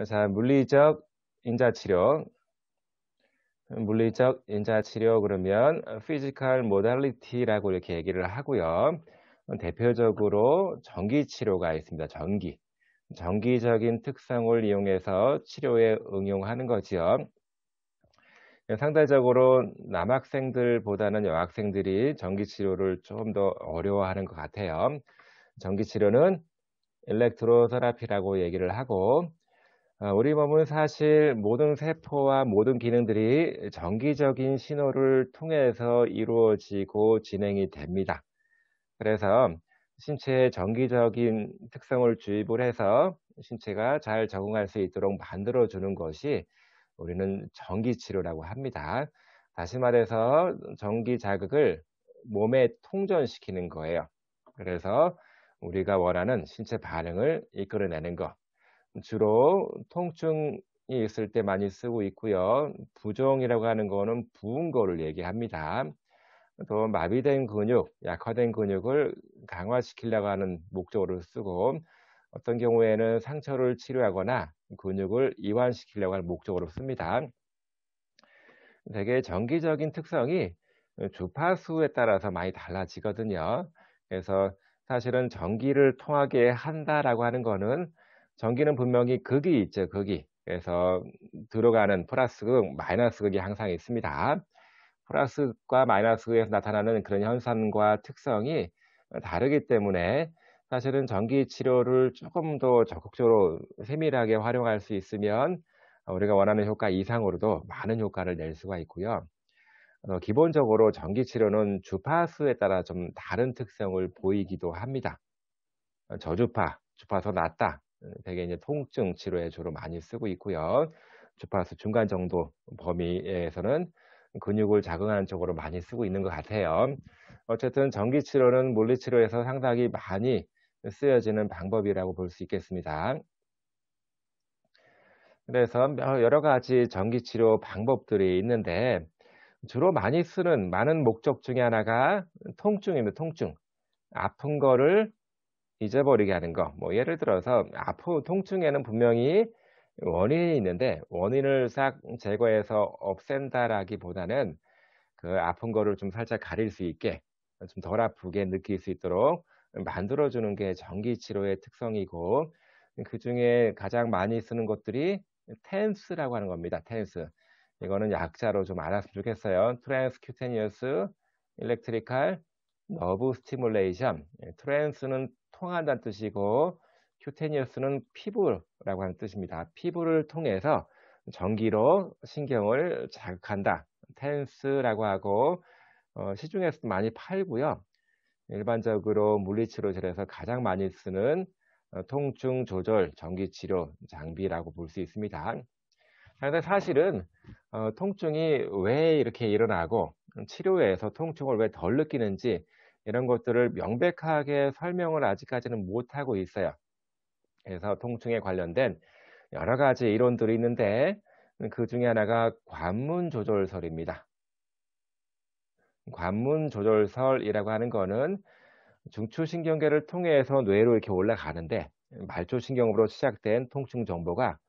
자, 물리적 인자치료. 물리적 인자치료 그러면 physical modality라고 이렇게 얘기를 하고요. 대표적으로 전기치료가 있습니다. 전기적인 특성을 이용해서 치료에 응용하는 거지요. 상대적으로 남학생들보다는 여학생들이 전기치료를 좀 더 어려워하는 것 같아요. 전기치료는 일렉트로테라피라고 얘기를 하고, 우리 몸은 사실 모든 세포와 모든 기능들이 전기적인 신호를 통해서 이루어지고 진행이 됩니다. 그래서 신체에 전기적인 특성을 주입을 해서 신체가 잘 적응할 수 있도록 만들어 주는 것이 우리는 전기치료라고 합니다. 다시 말해서 전기 자극을 몸에 통전시키는 거예요. 그래서 우리가 원하는 신체 반응을 이끌어내는 것. 주로 통증이 있을 때 많이 쓰고 있고요. 부종이라고 하는 거는 부은 거를 얘기합니다. 또 마비된 근육, 약화된 근육을 강화시키려고 하는 목적으로 쓰고, 어떤 경우에는 상처를 치료하거나 근육을 이완시키려고 하는 목적으로 씁니다. 되게 정기적인 특성이 주파수에 따라서 많이 달라지거든요. 그래서 사실은 전기를 통하게 한다라고 하는 거는, 전기는 분명히 극이 있죠, 극이. 그래서 들어가는 플러스 극, 마이너스 극이 항상 있습니다. 플러스 극과 마이너스 극에서 나타나는 그런 현상과 특성이 다르기 때문에 사실은 전기 치료를 조금 더 적극적으로 세밀하게 활용할 수 있으면 우리가 원하는 효과 이상으로도 많은 효과를 낼 수가 있고요. 기본적으로 전기 치료는 주파수에 따라 좀 다른 특성을 보이기도 합니다. 저주파, 주파수 낮다. 대개 이제 통증 치료에 주로 많이 쓰고 있고요. 주파수 중간 정도 범위에서는 근육을 자극하는 쪽으로 많이 쓰고 있는 것 같아요. 어쨌든 전기 치료는 물리 치료에서 상당히 많이 쓰여지는 방법이라고 볼 수 있겠습니다. 그래서 여러 가지 전기 치료 방법들이 있는데, 주로 많이 쓰는 많은 목적 중에 하나가 통증입니다. 통증. 아픈 거를 잊어버리게 하는 거. 뭐 예를 들어서 통증에는 분명히 원인이 있는데, 원인을 싹 제거해서 없앤다라기보다는 그 아픈 거를 좀 살짝 가릴 수 있게, 좀 덜 아프게 느낄 수 있도록 만들어 주는 게 전기 치료의 특성이고, 그중에 가장 많이 쓰는 것들이 텐스라고 하는 겁니다. 텐스. 이거는 약자로 좀 알았으면 좋겠어요. 트랜스큐테니어스 일렉트리칼 너브 스티뮬레이션. 트랜스는 통한다는 뜻이고, 큐테니어스는 피부라고 하는 뜻입니다. 피부를 통해서 전기로 신경을 자극한다. 텐스라고 하고, 시중에서도 많이 팔고요. 일반적으로 물리치료실에서 가장 많이 쓰는 통증 조절 전기치료 장비라고 볼 수 있습니다. 그런데 사실은 통증이 왜 이렇게 일어나고, 치료에서 통증을 왜 덜 느끼는지, 이런 것들을 명백하게 설명을 아직까지는 못하고 있어요. 그래서 통증에 관련된 여러 가지 이론들이 있는데, 그 중에 하나가 관문조절설입니다. 관문조절설이라고 하는 거는 중추신경계를 통해서 뇌로 이렇게 올라가는데, 말초신경으로 시작된 통증 정보가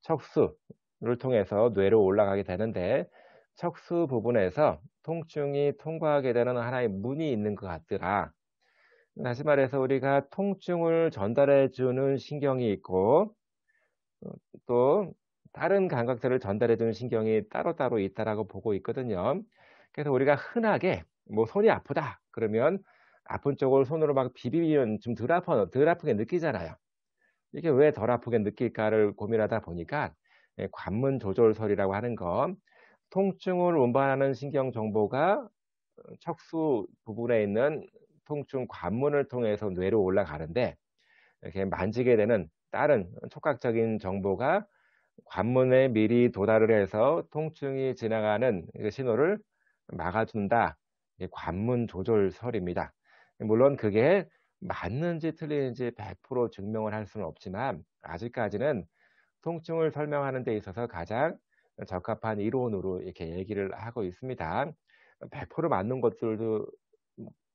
척수를 통해서 뇌로 올라가게 되는데, 척수 부분에서 통증이 통과하게 되는 하나의 문이 있는 것 같더라. 다시 말해서 우리가 통증을 전달해 주는 신경이 있고, 또 다른 감각들을 전달해 주는 신경이 따로따로 있다라고 보고 있거든요. 그래서 우리가 흔하게 뭐 손이 아프다 그러면 아픈 쪽을 손으로 막 비비면 좀 덜 아프게 느끼잖아요. 이게 왜 덜 아프게 느낄까를 고민하다 보니까, 관문 조절설이라고 하는 건, 통증을 운반하는 신경 정보가 척수 부분에 있는 통증 관문을 통해서 뇌로 올라가는데, 이렇게 만지게 되는 다른 촉각적인 정보가 관문에 미리 도달을 해서 통증이 지나가는 그 신호를 막아준다. 이게 관문 조절설입니다. 물론 그게 맞는지 틀리는지 100% 증명을 할 수는 없지만, 아직까지는 통증을 설명하는 데 있어서 가장 적합한 이론으로 이렇게 얘기를 하고 있습니다. 100% 맞는 것들도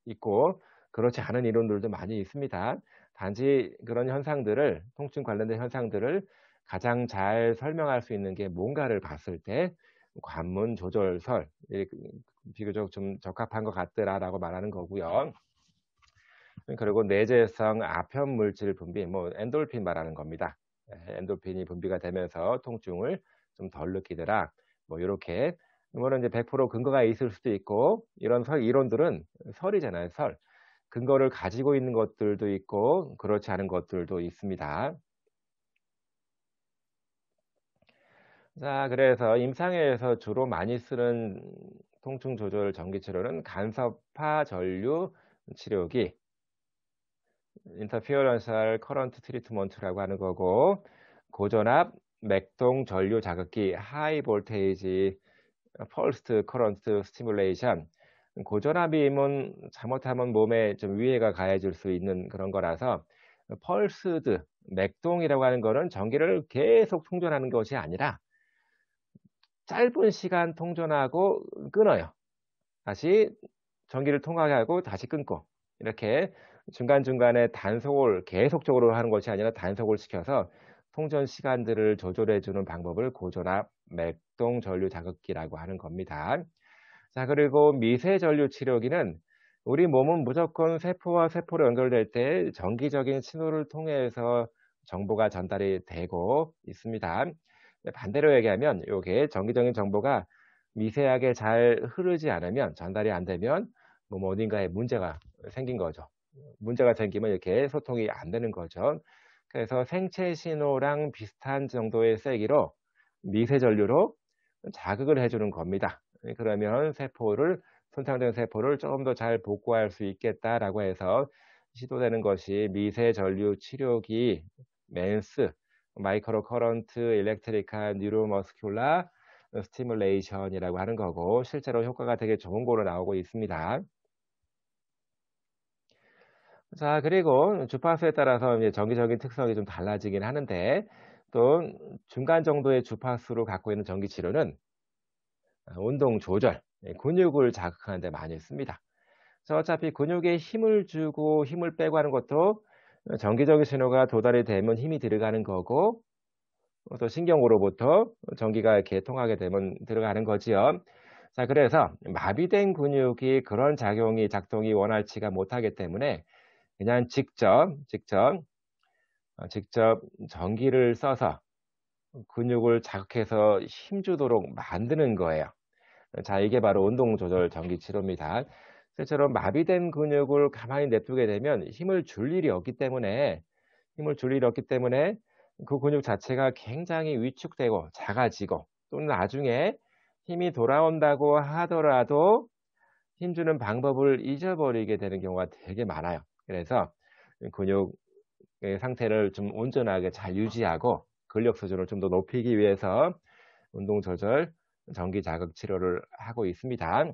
있고 그렇지 않은 이론들도 많이 있습니다. 단지 그런 현상들을, 통증 관련된 현상들을 가장 잘 설명할 수 있는 게 뭔가를 봤을 때 관문 조절설, 비교적 좀 적합한 것 같더라라고 말하는 거고요. 그리고 내재성 아편 물질 분비, 뭐 엔돌핀 말하는 겁니다. 엔돌핀이 분비가 되면서 통증을 좀 덜 느끼더라. 뭐 이렇게, 이거는 이제 100% 근거가 있을 수도 있고, 이런 이론들은 설이잖아요, 설. 근거를 가지고 있는 것들도 있고 그렇지 않은 것들도 있습니다. 자, 그래서 임상에서 주로 많이 쓰는 통증 조절 전기 치료는 간섭파 전류 치료기, 인터피어런셜 커런트 트리트먼트라고 하는 거고, 고전압 맥동 전류 자극기 하이 볼테이지 펄스트 커런트 스티뮬레이션, 고전압이면 잘못하면 몸에 좀 위해가 가해질 수 있는 그런 거라서, 펄스드 맥동이라고 하는 거는 전기를 계속 통전하는 것이 아니라 짧은 시간 통전하고 끊어요. 다시 전기를 통하게 하고 다시 끊고, 이렇게 중간중간에 단속을 계속적으로 하는 것이 아니라 단속을 시켜서 통전 시간들을 조절해 주는 방법을 고전압 맥동 전류 자극기라고 하는 겁니다. 자, 그리고 미세 전류 치료기는 우리 몸은 무조건 세포와 세포로 연결될 때 정기적인 신호를 통해서 정보가 전달이 되고 있습니다. 반대로 얘기하면 이게 정기적인 정보가 미세하게 잘 흐르지 않으면, 전달이 안 되면 몸 어딘가에 문제가 생긴 거죠. 문제가 생기면 이렇게 소통이 안 되는 거죠. 그래서 생체 신호랑 비슷한 정도의 세기로 미세 전류로 자극을 해주는 겁니다. 그러면 손상된 세포를 조금 더 잘 복구할 수 있겠다라고 해서 시도되는 것이 미세 전류 치료기 맨스, 마이크로 커런트 일렉트리컬 뉴로머스큘라 스티뮬레이션이라고 하는 거고, 실제로 효과가 되게 좋은 거로 나오고 있습니다. 자, 그리고 주파수에 따라서 이제 전기적인 특성이 좀 달라지긴 하는데, 또 중간 정도의 주파수를 갖고 있는 전기 치료는 운동 조절, 근육을 자극하는 데 많이 씁니다. 그래서 어차피 근육에 힘을 주고 힘을 빼고 하는 것도 전기적인 신호가 도달이 되면 힘이 들어가는 거고, 또 신경으로부터 전기가 이렇게 통하게 되면 들어가는 거지요. 자, 그래서 마비된 근육이 그런 작동이 원활치가 못하기 때문에 그냥 직접 전기를 써서 근육을 자극해서 힘주도록 만드는 거예요. 자, 이게 바로 운동 조절 전기 치료입니다. 실제로 마비된 근육을 가만히 냅두게 되면 힘을 줄 일이 없기 때문에 그 근육 자체가 굉장히 위축되고 작아지고, 또는 나중에 힘이 돌아온다고 하더라도 힘주는 방법을 잊어버리게 되는 경우가 되게 많아요. 그래서 근육의 상태를 좀 온전하게 잘 유지하고 근력 수준을 좀 더 높이기 위해서 운동 조절 전기 자극 치료를 하고 있습니다.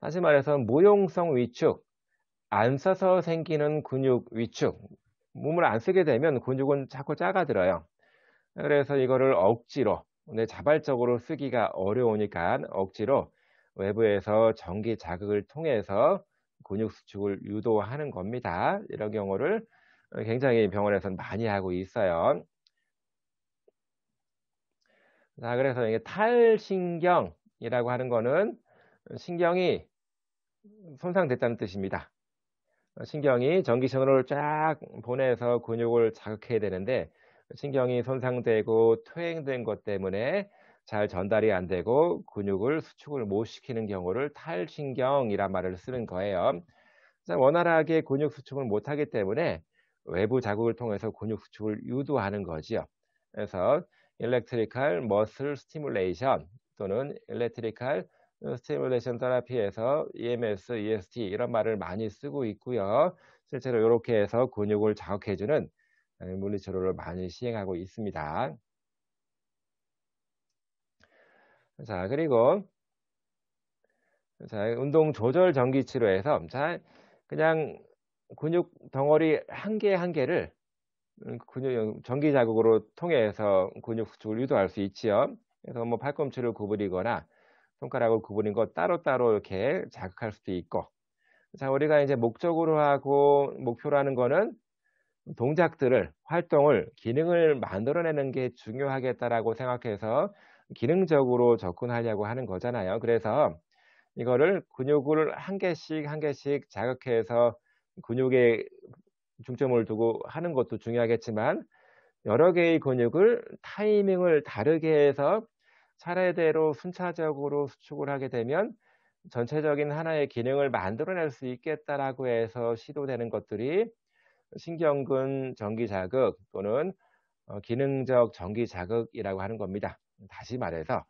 다시 말해서 무용성 위축, 안 써서 생기는 근육 위축, 몸을 안 쓰게 되면 근육은 자꾸 작아들어요. 그래서 이거를 억지로, 자발적으로 쓰기가 어려우니까 억지로 외부에서 전기 자극을 통해서 근육 수축을 유도하는 겁니다. 이런 경우를 굉장히 병원에서는 많이 하고 있어요. 자, 그래서 이게 탈신경이라고 하는 거는 신경이 손상됐다는 뜻입니다. 신경이 전기 신호를 쫙 보내서 근육을 자극해야 되는데, 신경이 손상되고 퇴행된 것 때문에 잘 전달이 안 되고 근육을 수축을 못 시키는 경우를 탈신경이란 말을 쓰는 거예요. 원활하게 근육 수축을 못 하기 때문에 외부 자극을 통해서 근육 수축을 유도하는 거지요. 그래서 Electrical Muscle Stimulation 또는 Electrical Stimulation Therapy에서 EMS, EST 이런 말을 많이 쓰고 있고요. 실제로 이렇게 해서 근육을 자극해주는 물리치료를 많이 시행하고 있습니다. 자, 그리고 운동 조절 전기 치료에서 그냥 근육 덩어리 한 개 한 개를 근육 전기 자극으로 통해서 근육 수축을 유도할 수 있지요. 그래서 뭐 팔꿈치를 구부리거나 손가락을 구부린 거 따로따로 이렇게 자극할 수도 있고, 자, 우리가 이제 목적으로 하고 목표로 하는 거는 동작들을, 활동을, 기능을 만들어내는 게 중요하겠다라고 생각해서 기능적으로 접근하려고 하는 거잖아요. 그래서 이거를 근육을 한 개씩 한 개씩 자극해서 근육에 중점을 두고 하는 것도 중요하겠지만 여러 개의 근육을 타이밍을 다르게 해서 차례대로 순차적으로 수축을 하게 되면 전체적인 하나의 기능을 만들어낼 수 있겠다라고 해서 시도되는 것들이 신경근 정기 자극 또는 기능적 정기 자극이라고 하는 겁니다. 다시 말해서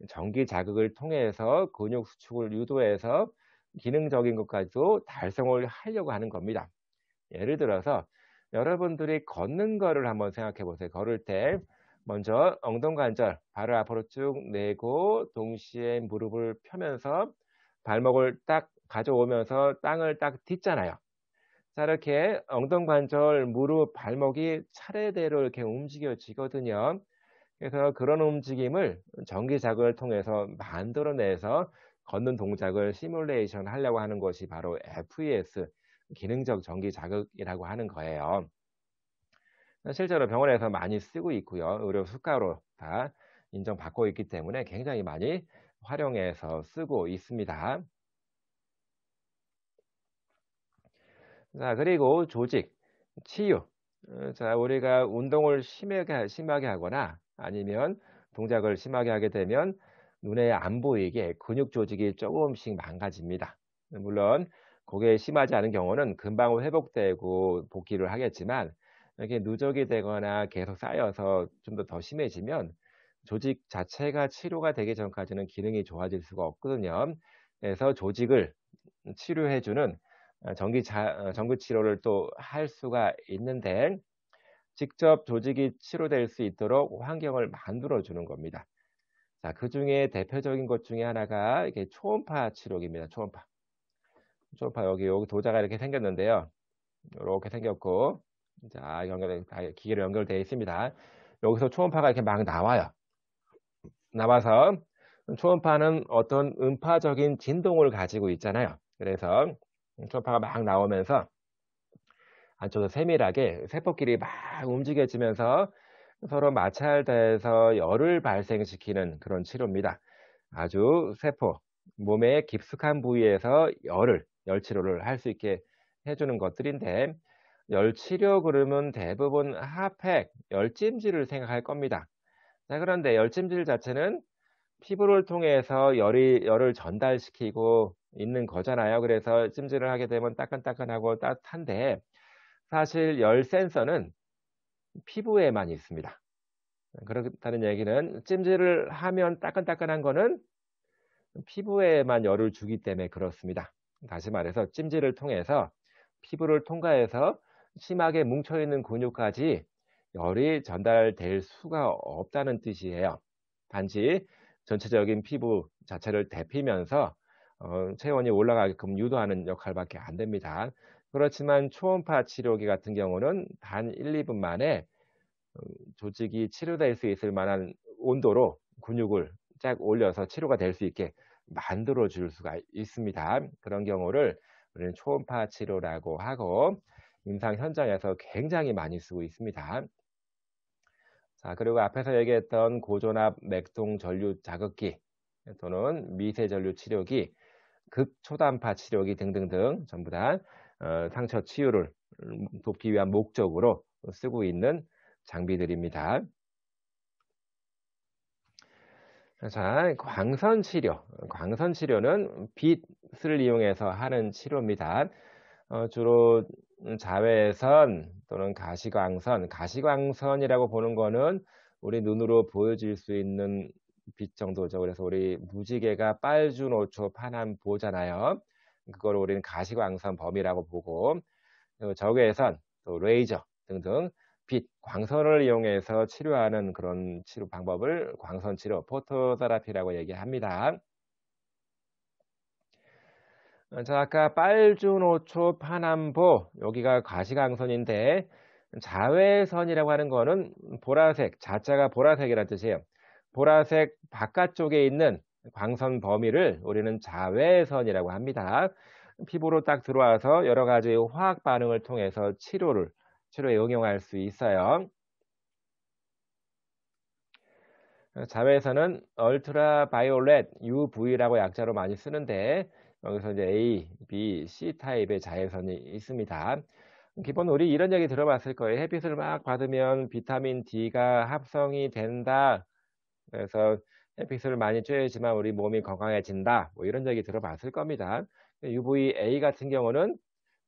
정기 자극을 통해서 근육 수축을 유도해서 기능적인 것까지도 달성을 하려고 하는 겁니다. 예를 들어서 여러분들이 걷는 거를 한번 생각해 보세요. 걸을 때 먼저 엉덩관절 발을 앞으로 쭉 내고 동시에 무릎을 펴면서 발목을 딱 가져오면서 땅을 딱 딛잖아요. 자, 이렇게 엉덩관절, 무릎, 발목이 차례대로 이렇게 움직여지거든요. 그래서 그런 움직임을 전기 자극을 통해서 만들어내서 걷는 동작을 시뮬레이션 하려고 하는 것이 바로 FES, 기능적 전기 자극이라고 하는 거예요. 실제로 병원에서 많이 쓰고 있고요. 의료 수가로 다 인정받고 있기 때문에 굉장히 많이 활용해서 쓰고 있습니다. 자, 그리고 조직, 치유. 자, 우리가 운동을 심하게 하거나 아니면 동작을 심하게 하게 되면 눈에 안 보이게 근육 조직이 조금씩 망가집니다. 물론 그게 심하지 않은 경우는 금방 회복되고 복귀를 하겠지만 이렇게 누적이 되거나 계속 쌓여서 좀 더 심해지면 조직 자체가 치료가 되기 전까지는 기능이 좋아질 수가 없거든요. 그래서 조직을 치료해 주는 전기 치료를 또 할 수가 있는데 직접 조직이 치료될 수 있도록 환경을 만들어 주는 겁니다. 자, 그중에 대표적인 것 중에 하나가 이게 초음파 치료기입니다. 초음파. 초음파 여기 도자가 이렇게 생겼는데요. 이렇게 생겼고 자, 기계로 연결되어 있습니다. 여기서 초음파가 이렇게 막 나와요. 나와서 초음파는 어떤 음파적인 진동을 가지고 있잖아요. 그래서 초음파가 막 나오면서 안쪽에서 세밀하게 세포끼리 막 움직여지면서 서로 마찰돼서 열을 발생시키는 그런 치료입니다. 아주 세포, 몸의 깊숙한 부위에서 열 치료를 할 수 있게 해주는 것들인데 열 치료 그러면 대부분 핫팩, 열찜질을 생각할 겁니다. 자, 그런데 열찜질 자체는 피부를 통해서 열을 전달시키고 있는 거잖아요. 그래서 찜질을 하게 되면 따끈따끈하고 따뜻한데 사실 열 센서는 피부에만 있습니다. 그렇다는 얘기는 찜질을 하면 따끈따끈한 거는 피부에만 열을 주기 때문에 그렇습니다. 다시 말해서 찜질을 통해서 피부를 통과해서 심하게 뭉쳐있는 근육까지 열이 전달될 수가 없다는 뜻이에요. 단지 전체적인 피부 자체를 데피면서 체온이 올라가게끔 유도하는 역할밖에 안 됩니다. 그렇지만 초음파 치료기 같은 경우는 단 1, 2분 만에 조직이 치료될 수 있을 만한 온도로 근육을 쫙 올려서 치료가 될 수 있게 만들어 줄 수가 있습니다. 그런 경우를 우리는 초음파 치료라고 하고 임상 현장에서 굉장히 많이 쓰고 있습니다. 자, 그리고 앞에서 얘기했던 고전압 맥동 전류 자극기 또는 미세 전류 치료기, 극초단파 치료기 등등등 전부 다 상처 치유를 돕기 위한 목적으로 쓰고 있는 장비들입니다. 자, 광선 치료. 광선 치료는 빛을 이용해서 하는 치료입니다. 주로 자외선 또는 가시광선, 가시광선이라고 보는 거는 우리 눈으로 보여질 수 있는 빛 정도죠. 그래서 우리 무지개가 빨주노초 파남보잖아요. 그걸 우리는 가시광선 범위라고 보고 적외선, 또 레이저 등등 빛, 광선을 이용해서 치료하는 그런 치료 방법을 광선치료, 포토테라피라고 얘기합니다. 자, 아까 빨주노초 파남보 여기가 가시광선인데 자외선이라고 하는 거는 보라색, 자자가 보라색이라는 뜻이에요. 보라색 바깥쪽에 있는 광선 범위를 우리는 자외선이라고 합니다. 피부로 딱 들어와서 여러 가지 화학 반응을 통해서 치료를 치료에 응용할 수 있어요. 자외선은 울트라 바이올렛 UV라고 약자로 많이 쓰는데 여기서 이제 A, B, C 타입의 자외선이 있습니다. 기본 우리 이런 얘기 들어봤을 거예요. 햇빛을 막 받으면 비타민 D가 합성이 된다. 그래서 햇빛을 많이 쬐야지만 우리 몸이 건강해진다. 뭐 이런 얘기 들어봤을 겁니다. UVA 같은 경우는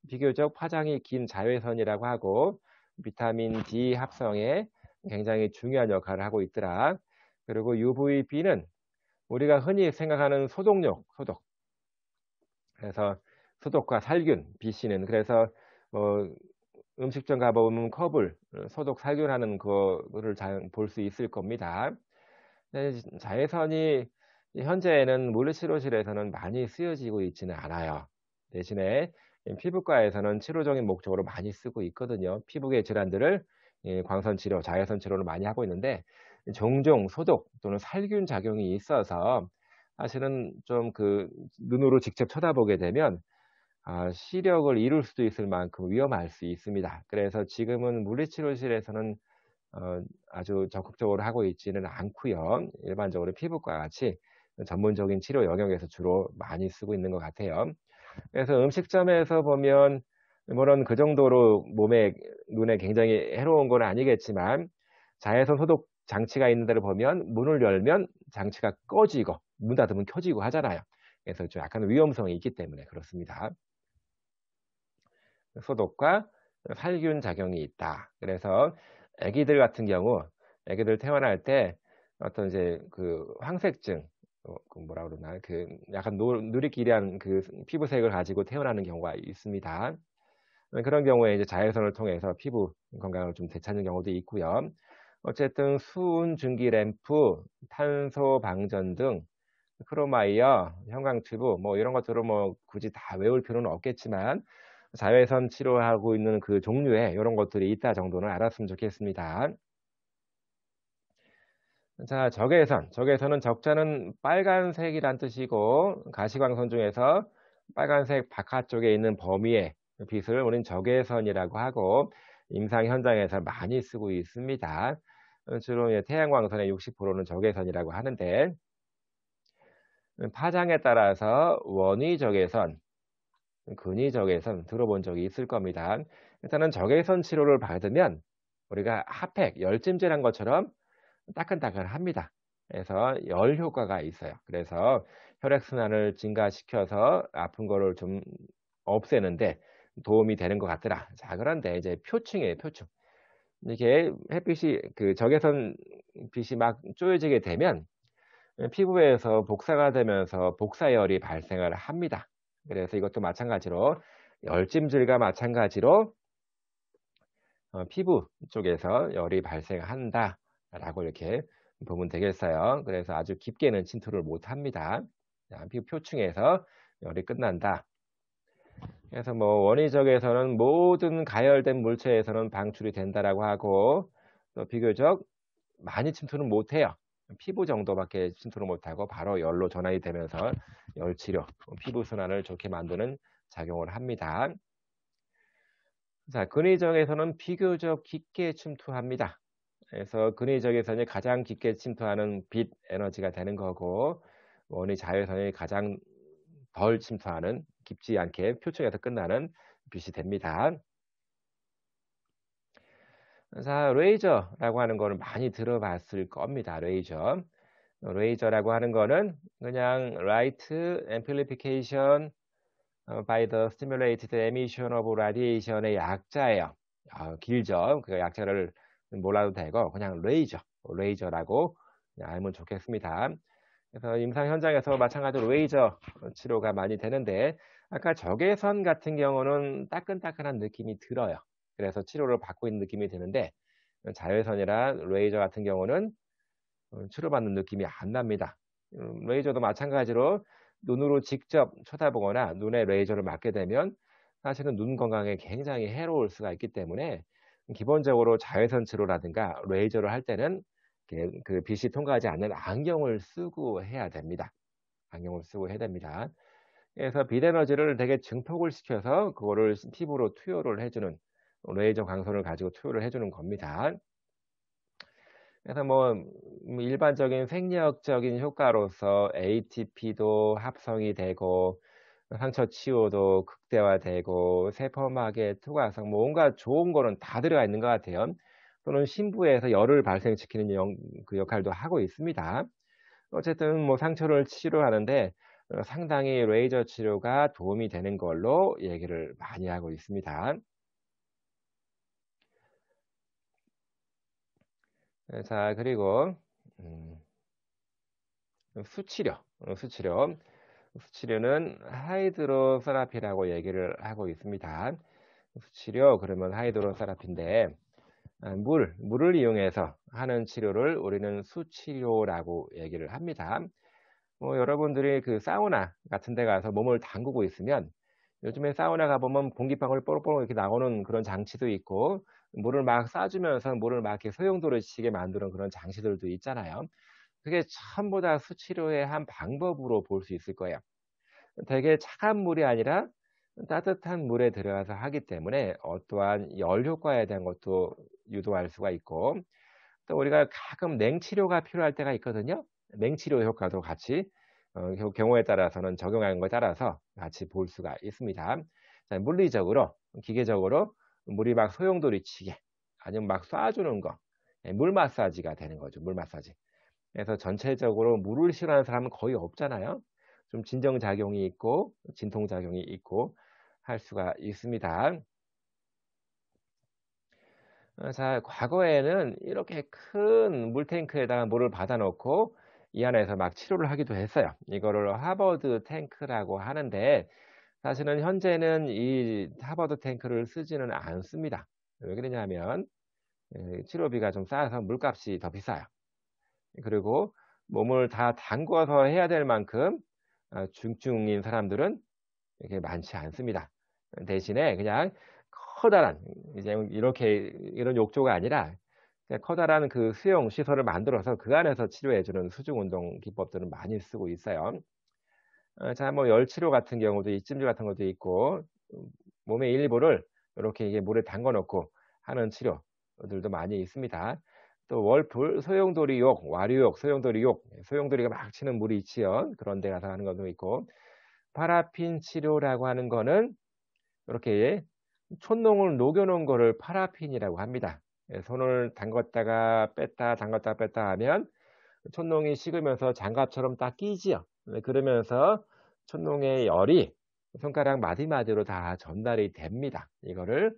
비교적 파장이 긴 자외선이라고 하고 비타민 D 합성에 굉장히 중요한 역할을 하고 있더라. 그리고 UVB는 우리가 흔히 생각하는 소독용, 소독. 그래서 소독과 살균, BC는 그래서 뭐 음식점 가보면 컵을 소독 살균하는 거를 볼 수 있을 겁니다. 네, 자외선이 현재는 물리치료실에서는 많이 쓰여지고 있지는 않아요. 대신에 피부과에서는 치료적인 목적으로 많이 쓰고 있거든요. 피부계 질환들을 광선 치료, 자외선 치료를 많이 하고 있는데 종종 소독 또는 살균 작용이 있어서 사실은 좀 그 눈으로 직접 쳐다보게 되면 시력을 잃을 수도 있을 만큼 위험할 수 있습니다. 그래서 지금은 물리치료실에서는 어 아주 적극적으로 하고 있지는 않고요. 일반적으로 피부과 같이 전문적인 치료 영역에서 주로 많이 쓰고 있는 것 같아요. 그래서 음식점에서 보면 물론 그 정도로 몸에 눈에 굉장히 해로운 건 아니겠지만 자외선 소독 장치가 있는 데를 보면 문을 열면 장치가 꺼지고 문 닫으면 켜지고 하잖아요. 그래서 좀 약간 위험성이 있기 때문에 그렇습니다. 소독과 살균 작용이 있다. 그래서 아기들 같은 경우 아기들 태어날 때 어떤 이제 그 황색증 그 뭐라 그러나 그 약간 누리끼리한 그 피부색을 가지고 태어나는 경우가 있습니다. 그런 경우에 이제 자외선을 통해서 피부 건강을 좀 되찾는 경우도 있고요. 어쨌든 수은 증기 램프, 탄소 방전 등 크로마이어, 형광 튜브 뭐 이런 것들을 뭐 굳이 다 외울 필요는 없겠지만 자외선 치료하고 있는 그 종류에 이런 것들이 있다 정도는 알았으면 좋겠습니다. 자, 적외선. 적외선은 적자는 빨간색이란 뜻이고 가시광선 중에서 빨간색 바깥쪽에 있는 범위의 빛을 우리는 적외선이라고 하고 임상 현장에서 많이 쓰고 있습니다. 주로 태양광선의 60%는 적외선이라고 하는데 파장에 따라서 원위 적외선, 근위 적외선 들어본 적이 있을 겁니다. 일단은 적외선 치료를 받으면 우리가 핫팩, 열찜질한 것처럼 따끈따끈합니다. 그래서 열 효과가 있어요. 그래서 혈액순환을 증가시켜서 아픈 거를 좀 없애는데 도움이 되는 것 같더라. 자, 그런데 이제 표층이에요, 표층. 이게 햇빛이 그 적외선 빛이 막 쪼여지게 되면 피부에서 복사가 되면서 복사열이 발생을 합니다. 그래서 이것도 마찬가지로 열찜질과 마찬가지로 피부 쪽에서 열이 발생한다라고 이렇게 보면 되겠어요. 그래서 아주 깊게는 침투를 못합니다. 피부 표층에서 열이 끝난다. 그래서 뭐 원위적에서는 모든 가열된 물체에서는 방출이 된다라고 하고 또 비교적 많이 침투는 못해요. 피부 정도밖에 침투를 못하고 바로 열로 전환이 되면서 열치료, 피부 순환을 좋게 만드는 작용을 합니다. 자, 근위적에서는 비교적 깊게 침투합니다. 그래서 근위적에서는 가장 깊게 침투하는 빛 에너지가 되는 거고 원위 자외선이 가장 덜 침투하는 깊지 않게 표층에서 끝나는 빛이 됩니다. 자, 레이저라고 하는 거는 많이 들어봤을 겁니다. 레이저. 레이저라고 하는 거는 그냥 Light Amplification by the Stimulated Emission of Radiation의 약자예요. 길죠. 그 약자를 몰라도 되고 그냥 레이저라고 알면 좋겠습니다. 그래서 임상 현장에서 마찬가지로 레이저 치료가 많이 되는데 아까 적외선 같은 경우는 따끈따끈한 느낌이 들어요. 그래서 치료를 받고 있는 느낌이 드는데 자외선이나 레이저 같은 경우는 치료받는 느낌이 안 납니다. 레이저도 마찬가지로 눈으로 직접 쳐다보거나 눈에 레이저를 맞게 되면 사실은 눈 건강에 굉장히 해로울 수가 있기 때문에 기본적으로 자외선 치료라든가 레이저를 할 때는 그 빛이 통과하지 않는 안경을 쓰고 해야 됩니다. 안경을 쓰고 해야 됩니다. 그래서 빛 에너지를 되게 증폭을 시켜서 그거를 피부로 투여를 해주는 레이저 광선을 가지고 투여를 해주는 겁니다. 그래서 뭐 일반적인 생리학적인 효과로서 ATP도 합성이 되고 상처 치유도 극대화되고 세포막의 투과성 뭐 온갖 좋은 거는 다 들어가 있는 것 같아요. 또는 심부에서 열을 발생시키는 그 역할도 하고 있습니다. 어쨌든 뭐 상처를 치료하는데 상당히 레이저 치료가 도움이 되는 걸로 얘기를 많이 하고 있습니다. 자, 그리고 음, 수치료, 수치료는 하이드로세라피라고 얘기를 하고 있습니다. 수치료 그러면 하이드로세라피인데 물을 이용해서 하는 치료를 우리는 수치료라고 얘기를 합니다. 여러분들이 그 사우나 같은 데 가서 몸을 담그고 있으면 요즘에 사우나 가보면 공기방울 뽀록뽀록 이렇게 나오는 그런 장치도 있고 물을 막 쏴주면서 물을 막 이렇게 소용돌이치게 만드는 그런 장치들도 있잖아요. 그게 전부 다 수치료의 한 방법으로 볼 수 있을 거예요. 되게 차가운 물이 아니라 따뜻한 물에 들어가서 하기 때문에 어떠한 열 효과에 대한 것도 유도할 수가 있고 또 우리가 가끔 냉치료가 필요할 때가 있거든요. 냉치료 효과도 같이 경우에 따라서는 적용하는 것에 따라서 같이 볼 수가 있습니다. 자, 물리적으로 기계적으로 물이 막 소용돌이치게 아니면 막 쏴주는 거 물 마사지가 되는 거죠. 물 마사지. 그래서 전체적으로 물을 싫어하는 사람은 거의 없잖아요. 좀 진정작용이 있고 진통작용이 있고 할 수가 있습니다. 자, 과거에는 이렇게 큰 물탱크에다가 물을 받아 놓고 이 안에서 막 치료를 하기도 했어요. 이거를 하버드 탱크라고 하는데 사실은 현재는 이 하버드 탱크를 쓰지는 않습니다. 왜 그러냐면 치료비가 좀 싸서 물값이 더 비싸요. 그리고 몸을 다 담궈서 해야 될 만큼 중증인 사람들은 이렇게 많지 않습니다. 대신에 그냥 커다란 이제 이렇게 이런 욕조가 아니라 그냥 커다란 그 수용 시설을 만들어서 그 안에서 치료해 주는 수중 운동 기법들은 많이 쓰고 있어요. 자, 뭐 열치료 같은 경우도 찜질 같은 것도 있고 몸의 일부를 이렇게 이게 물에 담궈 놓고 하는 치료들도 많이 있습니다. 또 월풀, 소용돌이욕, 와류욕, 소용돌이욕, 소용돌이가 막 치는 물이 있지요. 그런 데 가서 하는 것도 있고 파라핀 치료라고 하는 거는 이렇게 촛농을 녹여놓은 거를 파라핀이라고 합니다. 손을 담갔다가 뺐다 담갔다 뺐다 하면 촛농이 식으면서 장갑처럼 딱 끼지요. 그러면서 촛농의 열이 손가락 마디마디로 다 전달이 됩니다. 이거를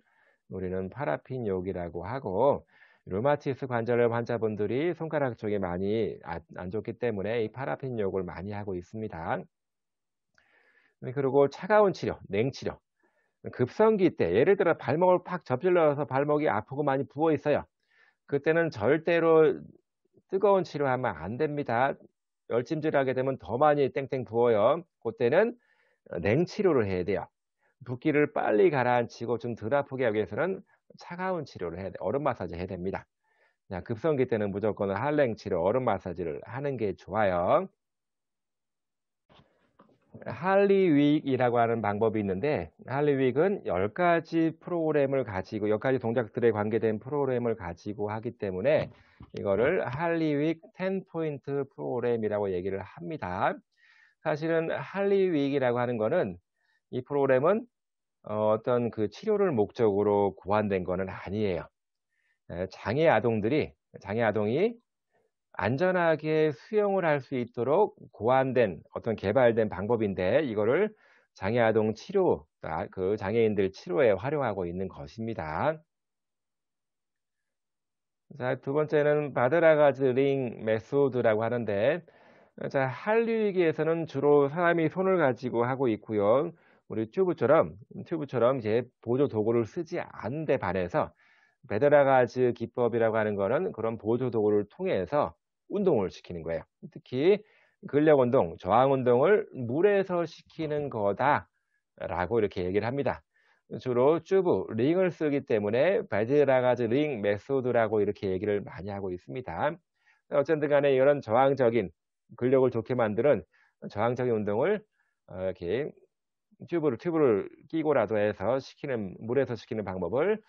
우리는 파라핀욕이라고 하고 류마티스 관절염 환자분들이 손가락 쪽에 많이 안 좋기 때문에 이 파라핀욕을 많이 하고 있습니다. 그리고 차가운 치료, 냉치료. 급성기 때 예를 들어 발목을 팍 접질러서 발목이 아프고 많이 부어 있어요. 그때는 절대로 뜨거운 치료하면 안 됩니다. 열찜질하게 되면 더 많이 땡땡 부어요. 그때는 냉치료를 해야 돼요. 붓기를 빨리 가라앉히고 좀 덜 아프게 하기 위해서는 차가운 치료를 해야 돼요. 얼음 마사지 해야 됩니다. 급성기 때는 무조건 한랭 치료, 얼음 마사지를 하는 게 좋아요. 할리윅이라고 하는 방법이 있는데 할리윅은 10가지 프로그램을 가지고 10가지 동작들에 관계된 프로그램을 가지고 하기 때문에 이거를 할리윅 10포인트 프로그램이라고 얘기를 합니다. 사실은 할리윅이라고 하는 거는 이 프로그램은 어떤 그 치료를 목적으로 고안된 거는 아니에요. 장애 아동이 안전하게 수영을 할 수 있도록 고안된 어떤 개발된 방법인데 이거를 장애아동 치료, 그 장애인들 치료에 활용하고 있는 것입니다. 자, 두 번째는 바드라가즈 링 메소드라고 하는데 자, 할리위기에서는 주로 사람이 손을 가지고 하고 있고요. 우리 튜브처럼 이제 보조 도구를 쓰지 않는 데 반해서 베드라가즈 기법이라고 하는 거는 그런 보조 도구를 통해서 운동을 시키는 거예요. 특히 근력 운동, 저항 운동을 물에서 시키는 거다라고 이렇게 얘기를 합니다. 주로 튜브, 링을 쓰기 때문에 베드라가즈 링 메소드라고 이렇게 얘기를 많이 하고 있습니다. 어쨌든 간에 이런 저항적인 근력을 좋게 만드는 저항적인 운동을 이렇게 튜브를 끼고라도 해서 물에서 시키는 방법을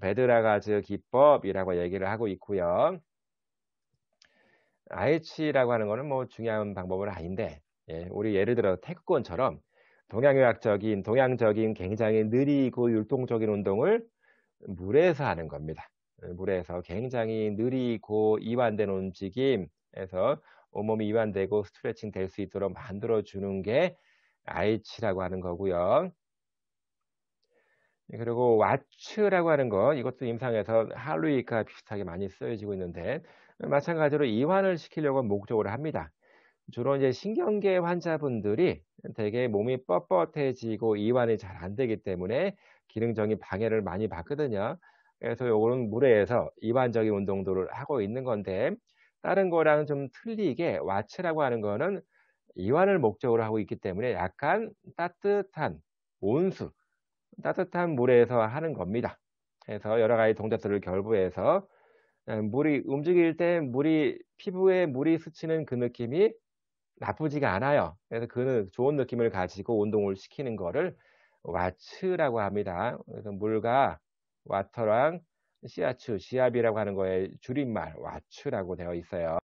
베드라가즈 기법이라고 얘기를 하고 있고요. IH라고 하는 거는 뭐 중요한 방법은 아닌데, 우리 예를 들어 태권처럼 동양적인 굉장히 느리고 율동적인 운동을 물에서 하는 겁니다. 물에서 굉장히 느리고 이완된 움직임에서 온몸이 이완되고 스트레칭 될 수 있도록 만들어 주는 게 IH라고 하는 거고요. 그리고 와츠라고 하는 거, 이것도 임상에서 할로이가 비슷하게 많이 쓰여지고 있는데, 마찬가지로 이완을 시키려고 목적으로 합니다. 주로 이제 신경계 환자분들이 되게 몸이 뻣뻣해지고 이완이 잘 안 되기 때문에 기능적인 방해를 많이 받거든요. 그래서 요거는 무례해서 이완적인 운동들을 하고 있는 건데, 다른 거랑 좀 틀리게 와츠라고 하는 거는 이완을 목적으로 하고 있기 때문에 약간 따뜻한 온수, 따뜻한 물에서 하는 겁니다. 그래서 여러 가지 동작들을 결부해서 물이 움직일 때 피부에 물이 스치는 그 느낌이 나쁘지가 않아요. 그래서 그 좋은 느낌을 가지고 운동을 시키는 거를 와츠라고 합니다. 그래서 물과 와터랑 시아츠, 시압이라고 하는 거의 줄임말 와츠라고 되어 있어요.